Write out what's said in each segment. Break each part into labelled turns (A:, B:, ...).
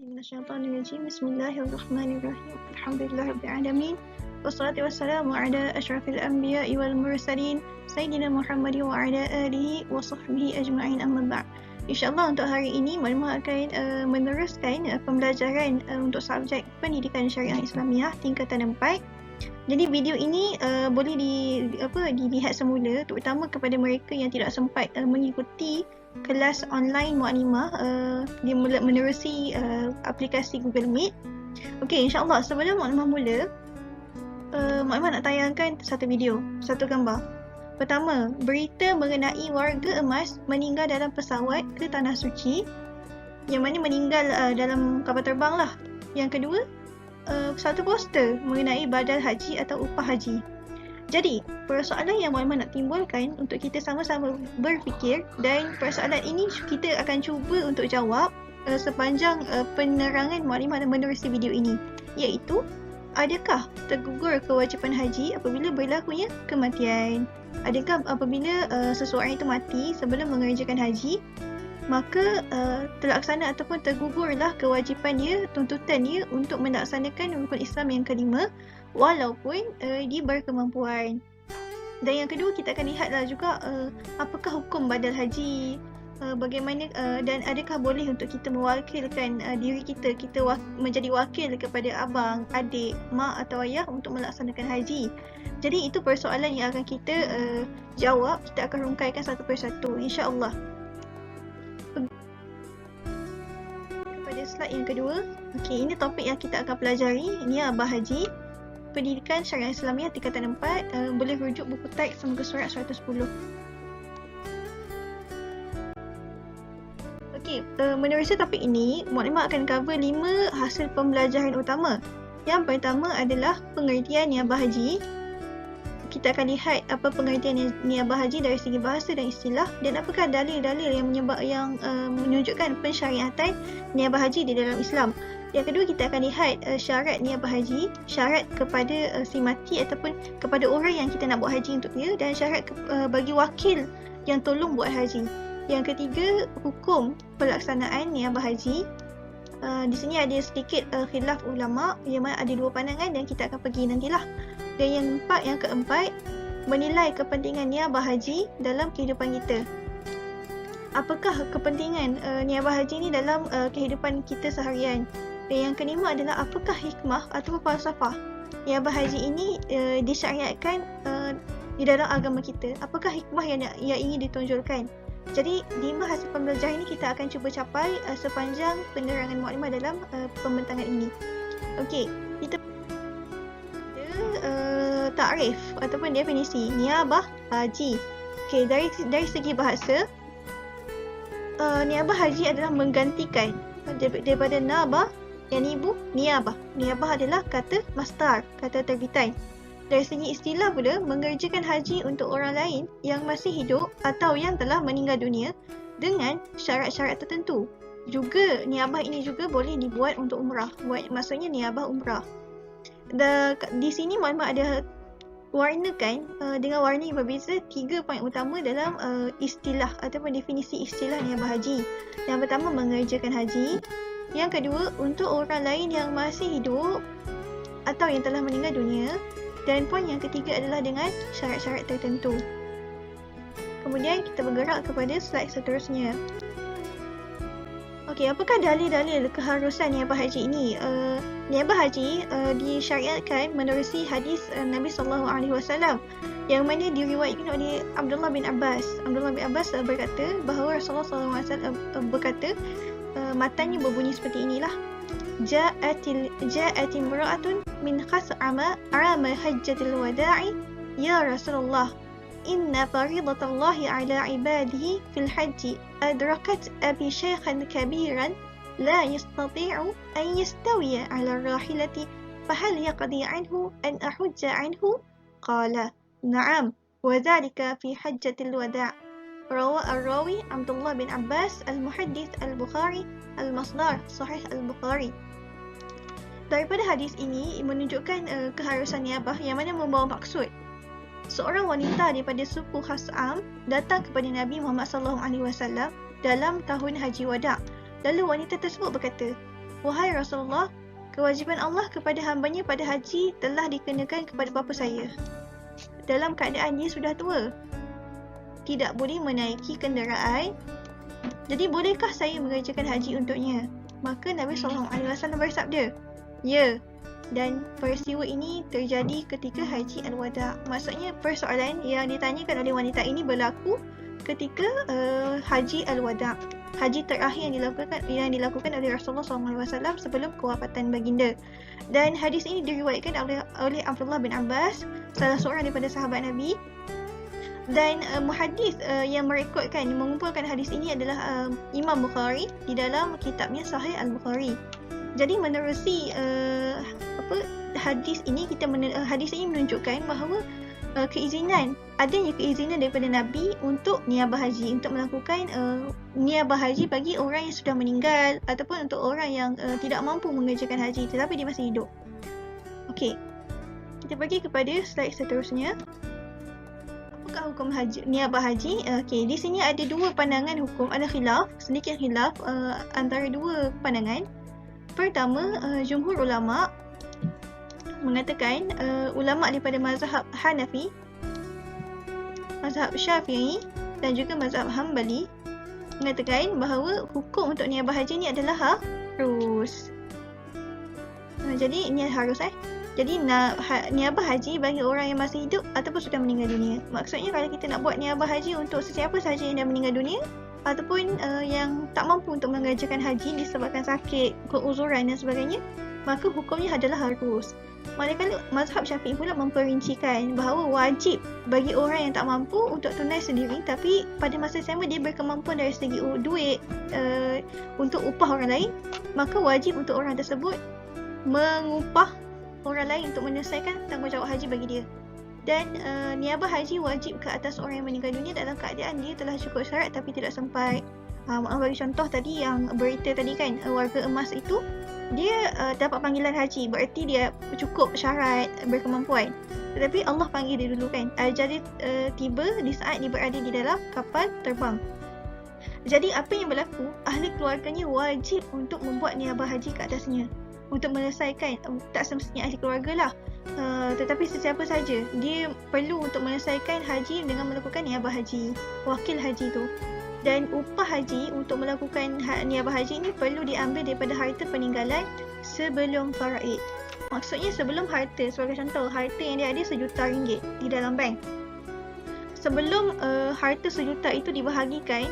A: Minasyaitonirrajim. Bismillahirrahmanirrahim. Alhamdulillahirabbil alamin. Wassalatu wassalamu ala asyrafil anbiya'i wal mursalin sayyidina Muhammad wa ala alihi wa sahbihi ajma'in, amma ba'd. InsyaAllah untuk hari ini Maklumat akan meneruskan pembelajaran untuk subjek Pendidikan Syariah Islamiah tingkatan 4. Jadi video ini boleh dilihat semula, terutama kepada mereka yang tidak sempat mengikuti kelas online Mu'allimah dia menerusi aplikasi Google Meet. Okey, insyaAllah sebelum Mu'allimah mula, Mu'allimah nak tayangkan satu video, satu gambar. Pertama, berita mengenai warga emas meninggal dalam pesawat ke Tanah Suci, yang mana meninggal dalam kapal terbang lah. Yang kedua, satu poster mengenai badal haji atau upah haji. Jadi, persoalan yang Mu'allimah nak timbulkan untuk kita sama-sama berfikir, dan persoalan ini kita akan cuba untuk jawab sepanjang penerangan Mu'allimah menerusi video ini, iaitu adakah tergugur kewajipan haji apabila berlakunya kematian? Adakah apabila seseorang itu mati sebelum mengerjakan haji, maka terlaksana ataupun tergugurlah kewajipan dia, tuntutan dia untuk melaksanakan rukun Islam yang kelima walaupun dia berkemampuan. Dan yang kedua, kita akan lihatlah juga apakah hukum badal haji, bagaimana dan adakah boleh untuk kita mewakilkan diri kita menjadi wakil kepada abang, adik, mak atau ayah untuk melaksanakan haji. Jadi itu persoalan yang akan kita jawab, kita akan rungkaikan satu persatu, insya-Allah. Kepada slide yang kedua, okey, ini topik yang kita akan pelajari, niabah haji, Pendidikan Syariah Islamiah tingkatan 4, boleh rujuk buku teks muka surat 110. Okey, menerusi topik ini, Mu'allimah akan cover 5 hasil pembelajaran utama. Yang pertama adalah pengertian niabah haji. Kita akan lihat apa pengertian niabah haji dari segi bahasa dan istilah, dan apakah dalil-dalil yang menunjukkan pensyariatan niabah haji di dalam Islam. Yang kedua, kita akan lihat syarat niabah haji, syarat kepada si mati ataupun kepada orang yang kita nak buat haji untuk dia, dan syarat bagi wakil yang tolong buat haji. Yang ketiga, hukum pelaksanaan niabah haji. Di sini ada sedikit khilaf ulama, yang mana ada dua pandangan dan kita akan pergi nantilah. Dan yang keempat, menilai kepentingan niabah haji dalam kehidupan kita. Apakah kepentingan niabah haji ini dalam kehidupan kita seharian? Dan yang kelima adalah apakah hikmah atau falsafah niabah haji ini disyariatkan di dalam agama kita? Apakah hikmah yang ingin ditonjolkan? Jadi 5 hasil pembelajaran ini kita akan cuba capai sepanjang penerangan Mu'allimah dalam pembentangan ini. Okey, kita takrif ataupun definisi niabah haji. Okey, dari segi bahasa, niabah haji adalah menggantikan daripada nabah yang ibu niabah. Niabah adalah kata masdar, kata terbitan. Dari segi istilah pula, mengerjakan haji untuk orang lain yang masih hidup atau yang telah meninggal dunia dengan syarat-syarat tertentu. Juga niabah ini juga boleh dibuat untuk umrah. Maksudnya niabah umrah. Di sini Mu'allimah ada warnakan dengan warna yang berbeza 3 poin utama dalam istilah ataupun definisi istilah niabah haji. Yang pertama, mengerjakan haji. Yang kedua, untuk orang lain yang masih hidup atau yang telah meninggal dunia. Dan poin yang ketiga adalah dengan syarat-syarat tertentu. Kemudian kita bergerak kepada slide seterusnya. Okey, apakah dalil-dalil keharusan niabah haji ini? Niabah haji disyariatkan menerusi hadis Nabi SAW yang mana diriwayatkan oleh Abdullah bin Abbas. Abdullah bin Abbas berkata bahawa Rasulullah SAW berkata, matanya berbunyi seperti inilah. Ja'at imra'atun min khas'ama arama hajjatil wada'i ya Rasulullah, inna faridatallahi ala ibadihi fil hajji adrakat abi shaykhan kabiran la yastati'u an yastawiya ala rahilati fahal yaqdi anhu an ahujja anhu? Qala na'am wa dhalika fi hajjatil wada'. Rawi Abdullah bin Abbas, Al-Muhaddith Al-Bukhari, Al-Masdar Sahih Al-Bukhari. Daripada hadis ini menunjukkan keharusan niabah yang mana membawa maksud seorang wanita daripada suku Khas'am datang kepada Nabi Muhammad SAW dalam tahun Haji Wada'. Lalu wanita tersebut berkata, "Wahai Rasulullah, kewajipan Allah kepada hambanya pada haji telah dikenakan kepada bapa saya dalam keadaan dia sudah tua, tidak boleh menaiki kenderaan. Jadi bolehkah saya mengerjakan haji untuknya?" Maka Nabi SAW bersabda, "Ya." Dan peristiwa ini terjadi ketika Haji Al-Wada'. Maksudnya persoalan yang ditanyakan oleh wanita ini berlaku ketika Haji Al-Wada', haji terakhir yang dilakukan oleh Rasulullah SAW sebelum kewafatan baginda. Dan hadis ini diriwayatkan oleh Abdullah bin Abbas, salah seorang daripada sahabat Nabi. Dan muhaddis yang mengumpulkan hadis ini adalah Imam Bukhari di dalam kitabnya Sahih Al-Bukhari. Jadi menerusi hadis ini menunjukkan bahawa adanya keizinan daripada Nabi untuk niabah haji, untuk melakukan niabah haji bagi orang yang sudah meninggal ataupun untuk orang yang tidak mampu mengerjakan haji tetapi dia masih hidup. Okey, kita pergi kepada slide seterusnya. Apakah hukum niabah haji? Okey, di sini ada dua pandangan hukum, ada sedikit khilaf antara dua pandangan. Pertama, jumhur ulama mengatakan, ulama daripada mazhab Hanafi, mazhab Syafi'i dan juga mazhab Hanbali mengatakan bahawa hukum untuk niabah haji ni adalah harus. Jadi ini harus Jadi niabah haji bagi orang yang masih hidup ataupun sudah meninggal dunia. Maksudnya kalau kita nak buat niabah haji untuk sesiapa sahaja yang dah meninggal dunia ataupun yang tak mampu untuk mengerjakan haji disebabkan sakit, keuzuran dan sebagainya, maka hukumnya adalah harus. Manakala mazhab Syafi'i pula memperincikan bahawa wajib bagi orang yang tak mampu untuk tunai sendiri, tapi pada masa sama dia berkemampuan dari segi duit untuk upah orang lain, maka wajib untuk orang tersebut mengupah orang lain untuk menyelesaikan tanggungjawab haji bagi dia. Dan niabah haji wajib ke atas orang yang meninggal dunia dalam keadaan dia telah cukup syarat tapi tidak sempat. Bagi contoh tadi yang berita tadi kan, warga emas itu dia dapat panggilan haji, berarti dia cukup syarat berkemampuan. Tetapi Allah panggil dia dulu kan, ajal dia tiba di saat dia berada di dalam kapal terbang. Jadi apa yang berlaku, ahli keluarganya wajib untuk membuat niabah haji ke atasnya untuk menyelesaikan, tak semestinya ahli keluarga lah, tetapi sesiapa saja dia perlu untuk menyelesaikan haji dengan melakukan niabah haji, wakil haji tu. Dan upah haji untuk melakukan niabah haji ini perlu diambil daripada harta peninggalan sebelum faraid. Maksudnya sebelum harta, sebagai contoh, harta yang dia ada RM1 di dalam bank. Sebelum harta RM1 itu dibahagikan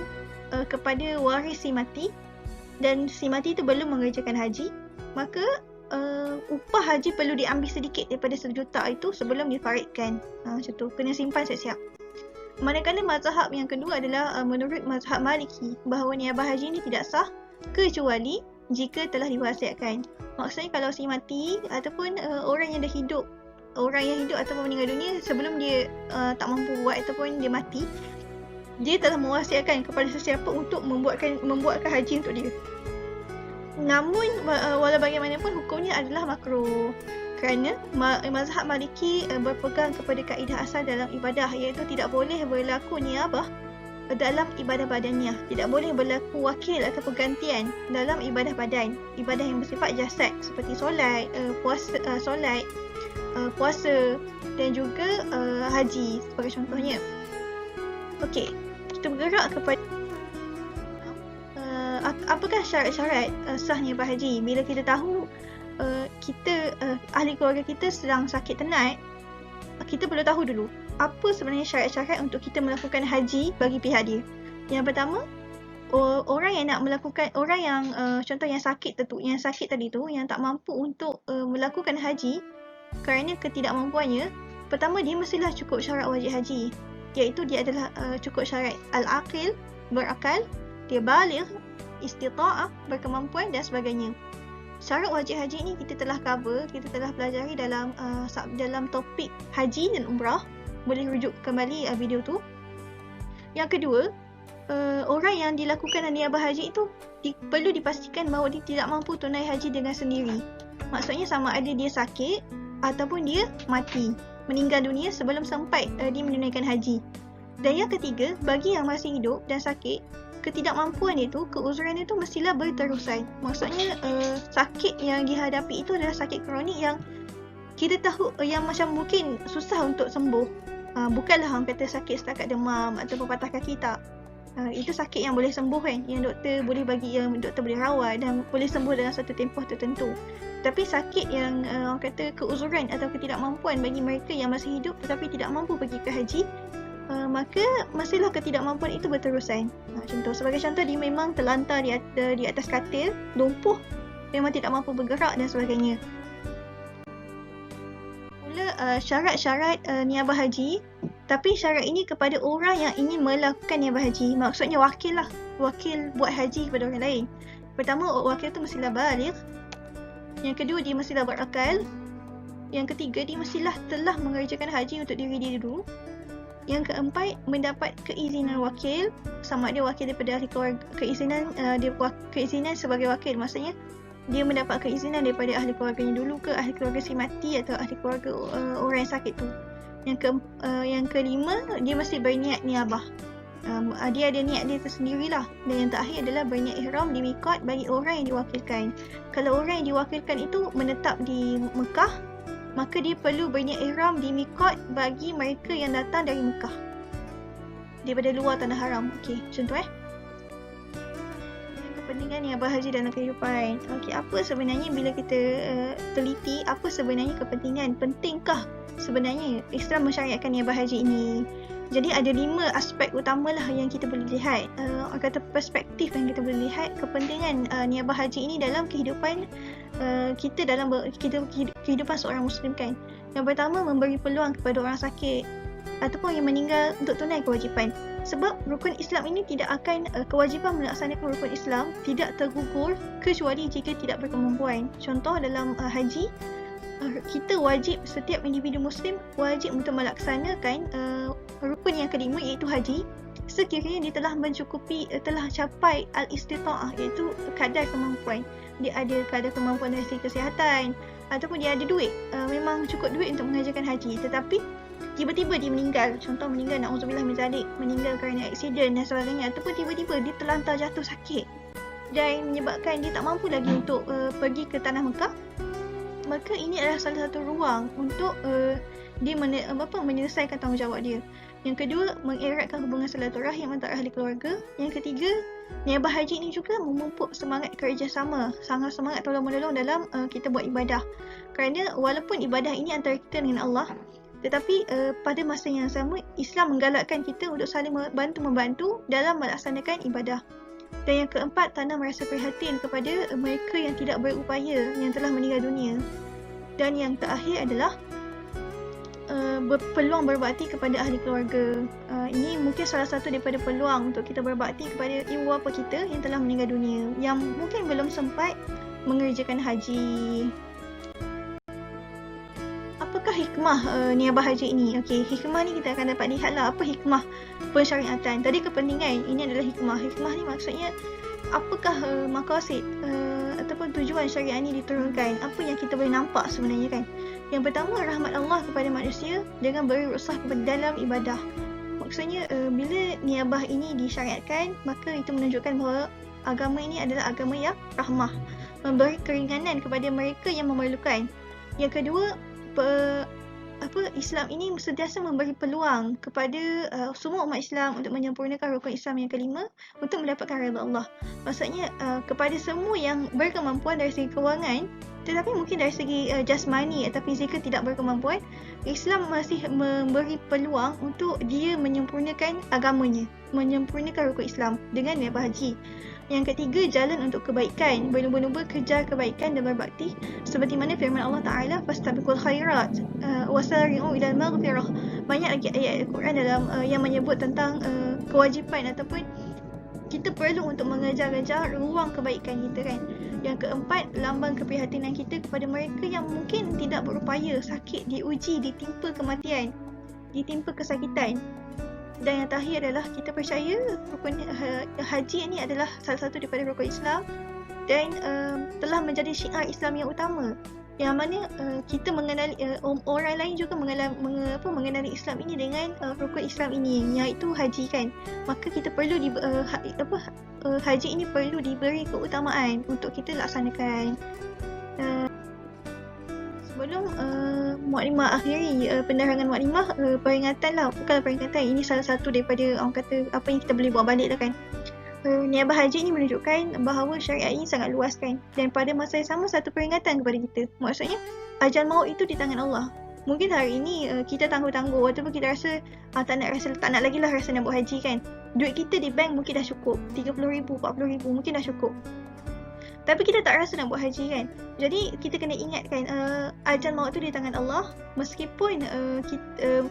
A: kepada waris si mati, dan si mati itu belum mengerjakan haji, maka upah haji perlu diambil sedikit daripada RM1 itu sebelum difaridkan. Macam tu, kena simpan siap-siap. Manakala mazhab yang kedua adalah menurut mazhab Maliki, bahawa niabah haji ini tidak sah kecuali jika telah diwasiatkan. Maksudnya kalau si mati ataupun orang yang hidup ataupun meninggal dunia sebelum dia tak mampu buat ataupun dia mati, dia telah mewasiatkan kepada sesiapa untuk membuatkan haji untuk dia. Namun walau bagaimanapun hukumnya adalah makruh, kerana mazhab Maliki berpegang kepada kaedah asal dalam ibadah, iaitu tidak boleh berlaku niabah dalam ibadah badannya, tidak boleh berlaku wakil atau pergantian dalam ibadah badan, ibadah yang bersifat jasad seperti solat, puasa dan juga haji sebagai contohnya. Okey, kita bergerak kepada apakah syarat-syarat sah niabah haji. Bila kita tahu ahli keluarga kita sedang sakit tenat, kita perlu tahu dulu apa sebenarnya syarat-syarat untuk kita melakukan haji bagi pihak dia. Yang pertama, orang yang nak melakukan, orang yang contoh yang sakit tadi tu, yang tak mampu untuk melakukan haji kerana ketidakmampuannya, pertama dia mestilah cukup syarat wajib haji, iaitu dia adalah cukup syarat al-aqil, berakal, dia baligh, istita'ah, berkemampuan dan sebagainya. Syarat wajib haji ni kita telah cover, kita telah pelajari dalam topik haji dan umrah. Boleh rujuk kembali video tu. Yang kedua, orang yang dilakukan niabah haji itu perlu dipastikan bahawa dia tidak mampu tunai haji dengan sendiri. Maksudnya sama ada dia sakit ataupun dia mati, meninggal dunia sebelum sampai dia menunaikan haji. Dan yang ketiga, bagi yang masih hidup dan sakit, ketidakmampuan itu, keuzuran itu mestilah berterusan. Maksudnya sakit yang dihadapi itu adalah sakit kronik yang kita tahu yang macam mungkin susah untuk sembuh. Bukanlah orang kata sakit setakat demam ataupun patah kaki, tak. Itu sakit yang boleh sembuh kan, yang doktor boleh bagi, yang doktor boleh rawat dan boleh sembuh dalam satu tempoh tertentu. Tapi sakit yang orang kata keuzuran atau ketidakmampuan bagi mereka yang masih hidup tetapi tidak mampu pergi ke haji, maka mestilah ketidakmampuan itu berterusan. Contoh, sebagai contoh, dia memang terlantar di atas katil, lumpuh, memang tidak mampu bergerak dan sebagainya. Mula syarat-syarat niabah haji, tapi syarat ini kepada orang yang ingin melakukan niabah haji. Maksudnya wakil lah, wakil buat haji kepada orang lain. Pertama, wakil tu mestilah baligh. Yang kedua, dia mestilah berakal. Yang ketiga, dia mestilah telah mengerjakan haji untuk diri dia dulu. Yang keempat, mendapat keizinan wakil, sama ada wakil daripada ahli keluarga, keizinan sebagai wakil, maksudnya dia mendapat keizinan daripada ahli keluarganya dulu ke ahli keluarga si mati atau ahli keluarga orang yang sakit tu. Yang kelima, dia mesti berniat niabah. Dia ada niat dia tersendirilah. Dan yang terakhir adalah berniat ihram di miqat bagi orang yang diwakilkan. Kalau orang yang diwakilkan itu menetap di Mekah, maka dia perlu berniat ihram di miqat bagi mereka yang datang dari Mekah, daripada luar tanah haram. Okey, contoh kepentingan niabah haji dalam kehidupan. Okey, apa sebenarnya bila kita teliti, apa sebenarnya kepentingan, pentingkah sebenarnya Islam mensyariatkan niabah haji ini? Jadi ada 5 aspek utamalah yang kita boleh lihat, orang kata perspektif yang kita boleh lihat kepentingan niabah haji ini dalam kehidupan kita, dalam kehidupan seorang muslim kan. Yang pertama, memberi peluang kepada orang sakit ataupun yang meninggal untuk tunai kewajipan. Sebab rukun Islam ini tidak akan, kewajipan melaksanakan rukun Islam tidak tergugur kecuali jika tidak berkemampuan. Contoh dalam haji, kita wajib, setiap individu muslim wajib untuk melaksanakan rukun yang kelima, iaitu haji, sekiranya dia telah mencukupi, telah capai al-istita'ah, iaitu kadar kemampuan. Dia ada kadar kemampuan dari segi kesihatan ataupun dia ada duit, memang cukup duit untuk mengerjakan haji, tetapi tiba-tiba dia meninggal. Contoh meninggal, na'udzubillah min zalik, meninggal kerana aksiden dan sebagainya, ataupun tiba-tiba dia terlantar jatuh sakit dan menyebabkan dia tak mampu lagi untuk pergi ke tanah Mekah. Maka ini adalah salah satu ruang untuk dia menyelesaikan tanggungjawab dia. Yang kedua, mengeratkan hubungan silaturahim antara ahli keluarga. Yang ketiga, niabah haji ini juga memupuk semangat kerjasama, sangat semangat tolong-menolong dalam kita buat ibadah. Kerana walaupun ibadah ini antara kita dengan Allah, tetapi pada masa yang sama Islam menggalakkan kita untuk saling membantu dalam melaksanakan ibadah. Dan yang keempat, tanam rasa prihatin kepada mereka yang tidak berupaya, yang telah meninggal dunia. Dan yang terakhir adalah peluang berbakti kepada ahli keluarga. Ini mungkin salah satu daripada peluang untuk kita berbakti kepada ibu bapa kita yang telah meninggal dunia, yang mungkin belum sempat mengerjakan haji. Apakah hikmah niabah haji ini? Okey, hikmah ni kita akan dapat lihatlah apa hikmah pensyariatan. Tadi kepentingan, ini adalah hikmah. Hikmah ni maksudnya apakah maqasid ataupun tujuan syariat ini diturunkan, apa yang kita boleh nampak sebenarnya kan. Yang pertama, rahmat Allah kepada manusia dengan berusaha kepada dalam ibadah. Maksudnya bila niabah ini disyariatkan, maka itu menunjukkan bahawa agama ini adalah agama yang rahmah, memberi keringanan kepada mereka yang memerlukan. Yang kedua, Islam ini sentiasa memberi peluang kepada semua umat Islam untuk menyempurnakan rukun Islam yang kelima untuk mendapatkan redha Allah. Maksudnya kepada semua yang berkemampuan dari segi kewangan, tetapi mungkin dari segi jasmani atau fizikal tidak berkemampuan, Islam masih memberi peluang untuk dia menyempurnakan agamanya, menyempurnakan rukun Islam dengan niabah haji. Yang ketiga, jalan untuk kebaikan, berlumba-lumba kejar kebaikan dan berbakti, seperti mana firman Allah Ta'ala, fastabiqul khairat wasari'u ilal maghfirah. Banyak lagi ayat Al-Quran dalam yang menyebut tentang kewajipan ataupun kita perlu untuk mengejar-ngejar ruang kebaikan kita kan. Yang keempat, lambang keprihatinan kita kepada mereka yang mungkin tidak berupaya, sakit, diuji, ditimpa kematian, ditimpa kesakitan. Dan yang terakhir adalah kita percaya rukun haji ini adalah salah satu daripada rukun Islam dan telah menjadi syiar Islam yang utama yang mana kita mengenali orang lain juga mengenali Islam ini dengan rukun Islam ini, iaitu haji kan. Maka kita perlu haji ini perlu diberi keutamaan untuk kita laksanakan. Sebelum Mukadimah akhiri penerangan Mukadimah, peringatan lah, bukanlah peringatan, ini salah satu daripada orang kata apa yang kita boleh buat balik lah kan. Niabah haji ini menunjukkan bahawa syariat ini sangat luas kan, dan pada masa yang sama satu peringatan kepada kita. Maksudnya ajal maut itu di tangan Allah. Mungkin hari ini kita tangguh-tangguh ataupun kita rasa tak nak lagi lah rasa nak buat haji kan. Duit kita di bank mungkin dah cukup, 30,000, 40,000 mungkin dah cukup. Tapi kita tak rasa nak buat haji kan. Jadi kita kena ingat kan, ajal maut tu di tangan Allah. Meskipun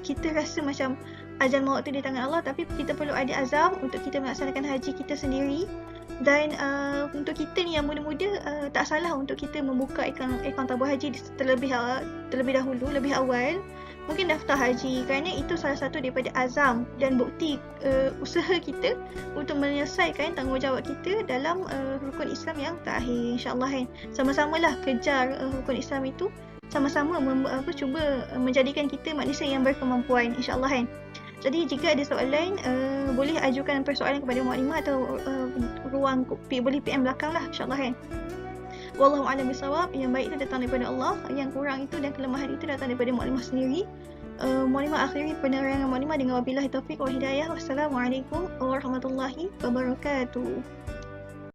A: kita rasa macam ajal maut tu di tangan Allah, tapi kita perlu ada azam untuk kita melaksanakan haji kita sendiri. Dan untuk kita ni yang muda-muda, tak salah untuk kita membuka akaun tabung haji terlebih dahulu, lebih awal. Mungkin daftar haji, kerana itu salah satu daripada azam dan bukti usaha kita untuk menyelesaikan tanggungjawab kita dalam rukun Islam yang terakhir, insyaAllah kan. Sama-samalah kejar rukun Islam itu, sama-sama cuba menjadikan kita manusia yang berkemampuan, insyaAllah kan. Jadi jika ada soalan, boleh ajukan persoalan kepada Mukadimah atau ruang boleh PM belakang lah, insyaAllah kan. Wallahu a'lam bishawab. Yang baik itu datang daripada Allah, yang kurang itu dan kelemahan itu datang daripada Mukadimah sendiri. Mukadimah akhiri penerangan Mukadimah dengan wabillahi taufiq wal hidayah. Wassalamualaikum warahmatullahi wabarakatuh.